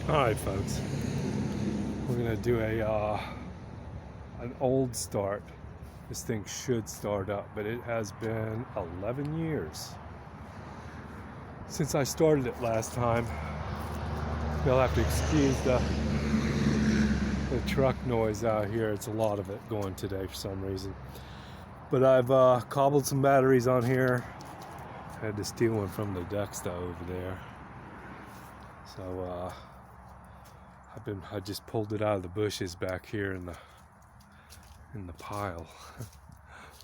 Alright folks, we're going to do an old start. This thing should start up, but it has been 11 years since I started it last time. You'll have to excuse the truck noise out here. It's a lot of it going today for some reason. But I've cobbled some batteries on here. I had to steal one from the Dexta over there. So I just pulled it out of the bushes back here in the pile,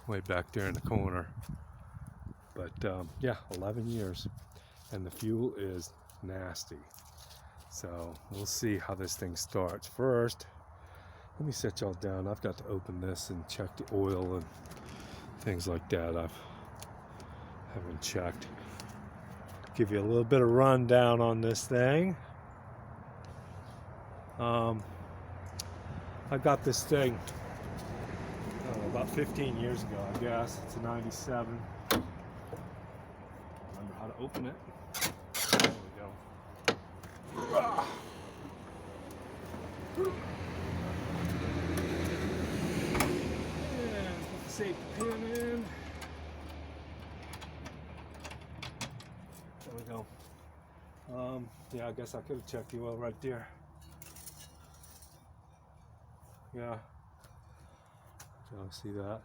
way back there in the corner. But yeah, 11 years, and the fuel is nasty. So we'll see how this thing starts. First, let me set y'all down. I've got to open this and check the oil and things like that. I haven't checked. Give you a little bit of rundown on this thing. I got this thing about 15 years ago, I guess. It's a 97. Remember how to open it. There we go. And put the safety pin in. There we go. Yeah, I guess I could have checked the oil right there. Yeah, y'all see that?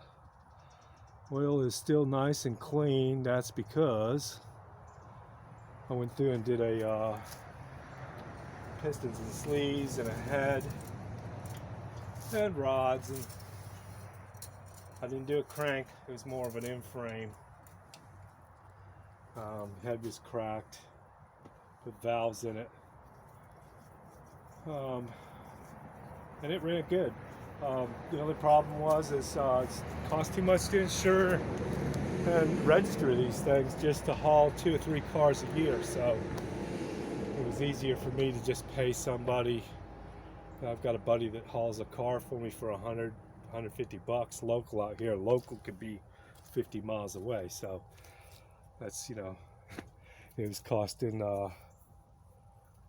Oil is still nice and clean. That's because I went through and did a pistons and sleeves and a head and rods, and I didn't do a crank. It was more of an in-frame. Head was cracked. Put valves in it. And it ran good. The only problem was it cost too much to insure and register these things just to haul 2 or 3 cars a year. So it was easier for me to just pay somebody. I've got a buddy that hauls a car for me for $100, $150 local out here. Local could be 50 miles away. So that's, it was costing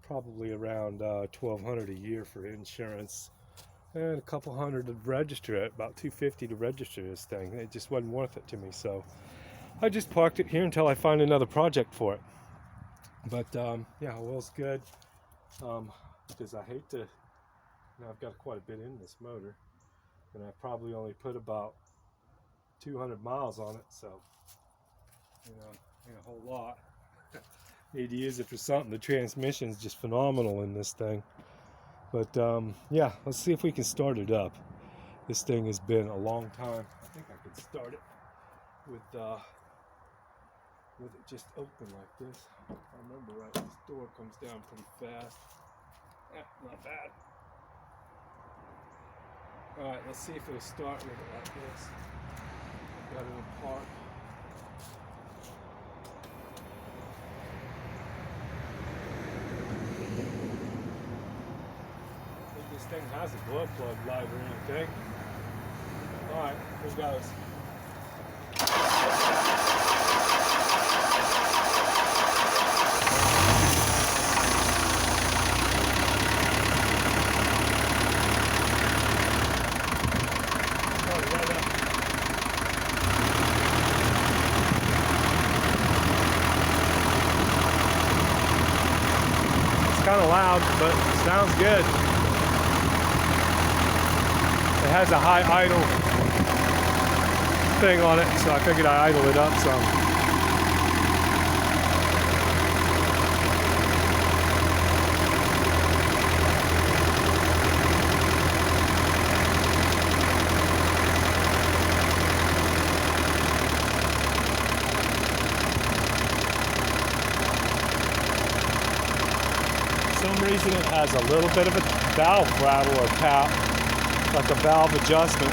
probably around $1,200 a year for insurance, and a couple hundred to register it, about $250 to register this thing. It just wasn't worth it to me, so I just parked it here until I find another project for it. But yeah, oil's good, because I hate to, I've got quite a bit in this motor, and I probably only put about 200 miles on it, so ain't a whole lot. Need to use it for something. The transmission's just phenomenal in this thing. But yeah, let's see if we can start it up. This thing has been a long time. I think I could start it with it just open like this. If I remember right, this door comes down pretty fast. Yeah, not bad. Alright, let's see if it'll start with it like this. I've got it apart. This thing has a glow plug light or anything. Alright, here goes. It's kind of loud, but it sounds good. It has a high idle thing on it, so I figured I'd idle it up some. For some reason it has a little bit of a valve rattle or tap, like a valve adjustment,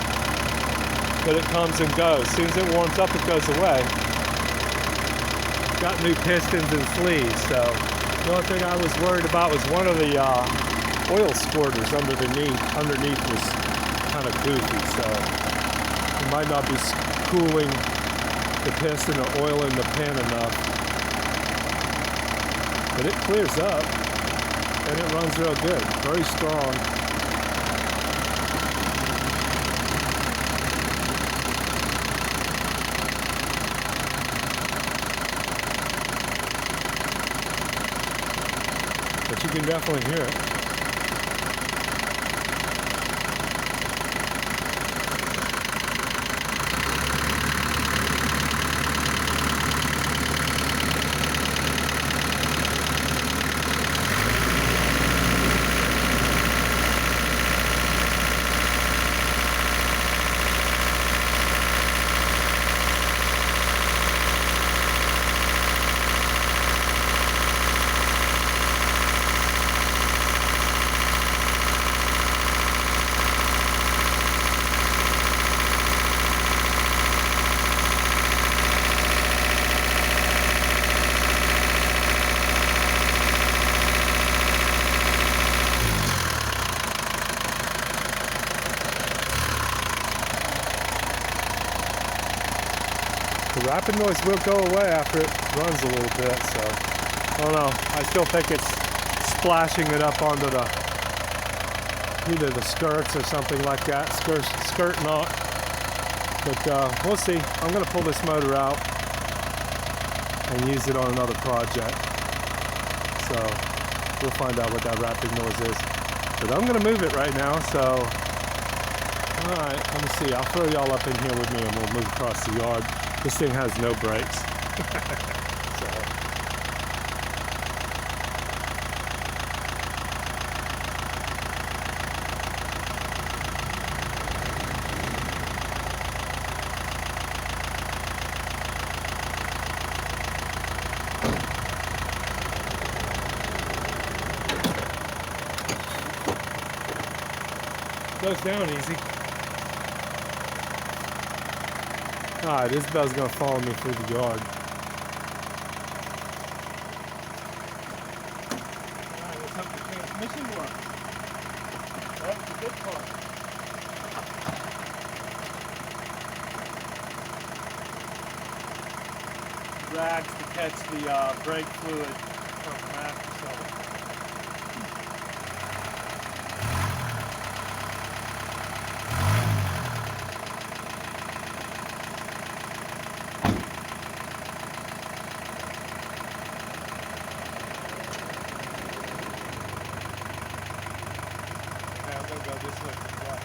but it comes and goes. As soon as it warms up, it goes away. Got new pistons and sleeves, so the only thing I was worried about was one of the oil squirters underneath was kind of goofy, so it might not be cooling the piston or oil in the pan enough. But it clears up. and it runs real good, very strong. But you can definitely hear it. The rapid noise will go away after it runs a little bit, so I don't know. I still think it's splashing it up onto the either the skirts or something like that. Skirt not. But we'll see. I'm going to pull this motor out and use it on another project. So we'll find out what that rapid noise is. But I'm going to move it right now, so alright, let me see. I'll throw y'all up in here with me and we'll move across the yard. This thing has no brakes. Goes down easy. Alright, Isabel's gonna follow me through the yard. Alright, let's hope the transmission works. That's the good part. Rags to catch the brake fluid from after so. Go this way as well.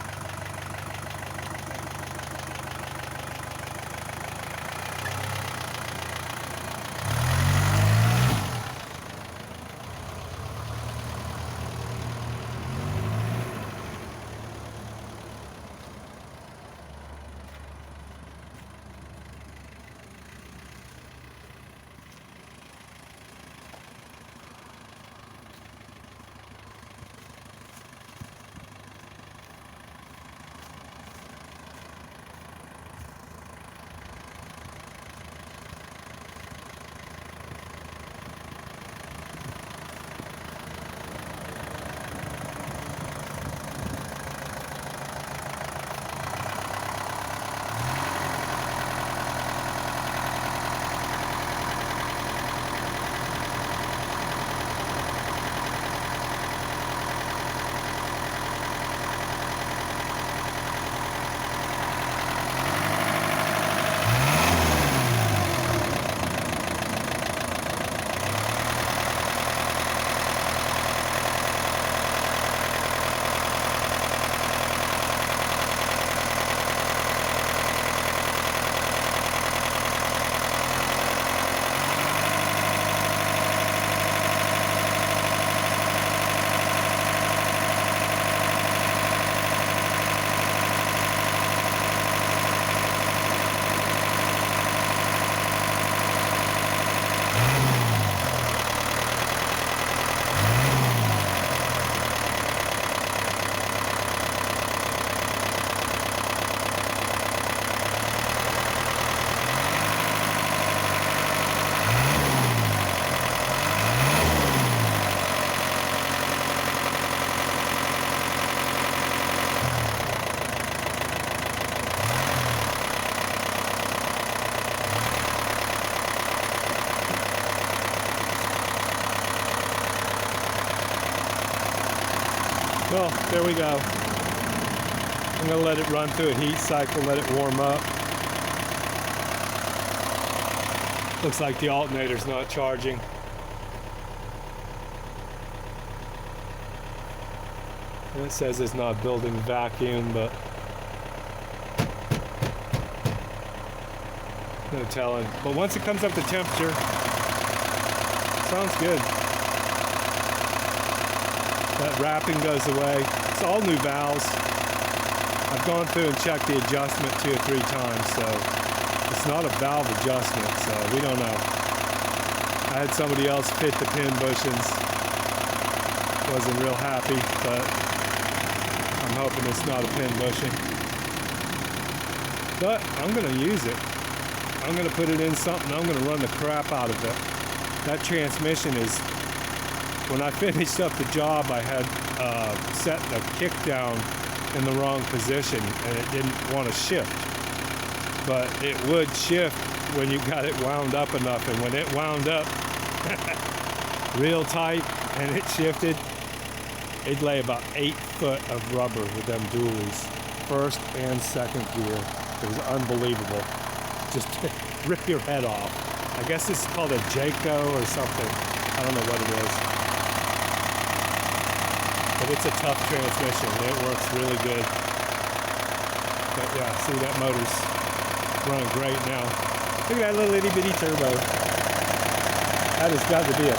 Well, there we go. I'm gonna let it run through a heat cycle, let it warm up. Looks like the alternator's not charging. And it says it's not building vacuum, but no telling. But once it comes up to temperature, sounds good. That wrapping goes away. It's all new valves. I've gone through and checked the adjustment 2 or 3 times, so it's not a valve adjustment, so we don't know. I had somebody else fit the pin bushings. Wasn't real happy, but I'm hoping it's not a pin bushing. But I'm gonna use it. I'm gonna put it in something. I'm gonna run the crap out of it. That transmission is, when I finished up the job, I had set the kick down in the wrong position and it didn't want to shift. But it would shift when you got it wound up enough, and when it wound up real tight and it shifted, it'd lay about 8 foot of rubber with them dualies, first and second gear. It was unbelievable. Just rip your head off. I guess this is called a Jayco or something. I don't know what it is. But it's a tough transmission. It works really good. But yeah, see, that motor's running great now. Look at that little itty bitty turbo. That has got to be a,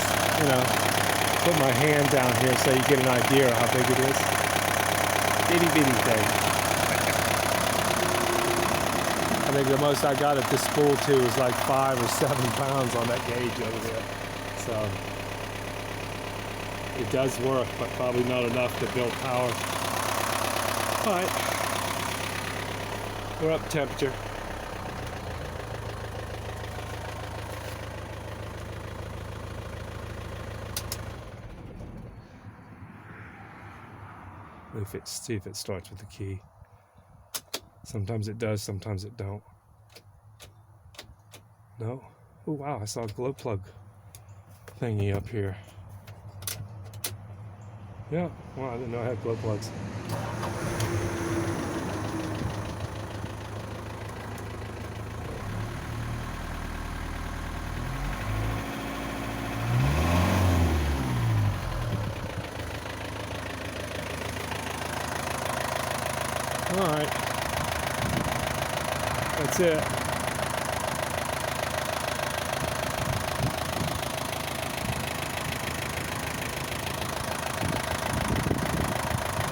put my hand down here so you get an idea of how big it is. Itty bitty thing. I think the most I got at this spool to was like 5 or 7 pounds on that gauge over there. So it does work, but probably not enough to build power. All right, we're up temperature. See if it starts with the key. Sometimes it does, sometimes it don't. No? Oh wow, I saw a glow plug thingy up here. Yeah, well, I didn't know I had glow plugs. All right, that's it.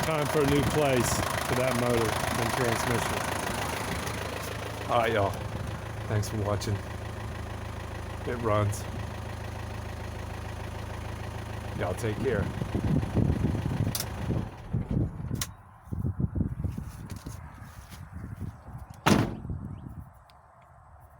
Time for a new place for that motor and transmission. All right, y'all. Thanks for watching. It runs. Y'all take care.